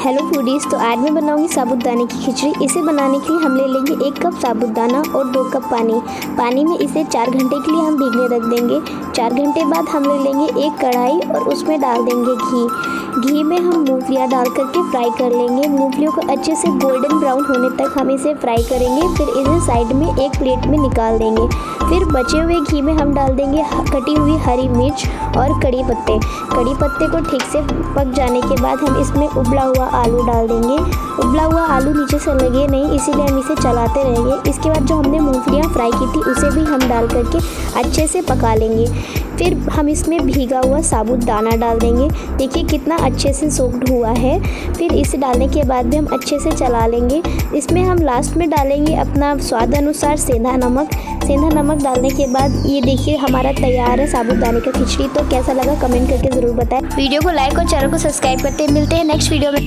Hello foodies, तो आज मैं बनाऊंगी साबूदाने की खिचड़ी। इसे बनाने के लिए हम ले लेंगे 1 कप साबूदाना और 2 कप पानी में इसे 4 घंटे के लिए हम भीगने रख देंगे। 4 घंटे बाद हम ले लेंगे एक कढ़ाई और उसमें डाल देंगे घी में हम मूंगफलियाँ डाल करके फ्राई कर लेंगे। मूंगफलियों को अच्छे से गोल्डन ब्राउन होने तक हम इसे फ्राई करेंगे। फिर इसे साइड में एक प्लेट में निकाल देंगे। फिर बचे हुए घी में हम डाल देंगे कटी हुई हरी मिर्च और कड़ी पत्ते को ठीक से पक जाने के बाद हम इसमें उबला हुआ आलू डाल देंगे। उबला हुआ आलू नीचे से लगे नहीं, इसीलिए हम इसे चलाते रहेंगे। इसके बाद जो हमने मूंगफलियाँ फ्राई की थी उसे भी हम डाल करके अच्छे से पका लेंगे। फिर हम इसमें भीगा हुआ साबूदाना डाल देंगे। देखिए कितना अच्छे से सोक्ड हुआ है। फिर इसे डालने के बाद भी हम अच्छे से चला लेंगे। इसमें हम लास्ट में डालेंगे अपना स्वाद अनुसार सेंधा नमक डालने के बाद ये देखिए हमारा तैयार है साबूदाने का खिचड़ी। तो कैसा लगा कमेंट करके ज़रूर बताएं। वीडियो को लाइक और चैनल को सब्सक्राइब करते हैं। मिलते हैं नेक्स्ट वीडियो में।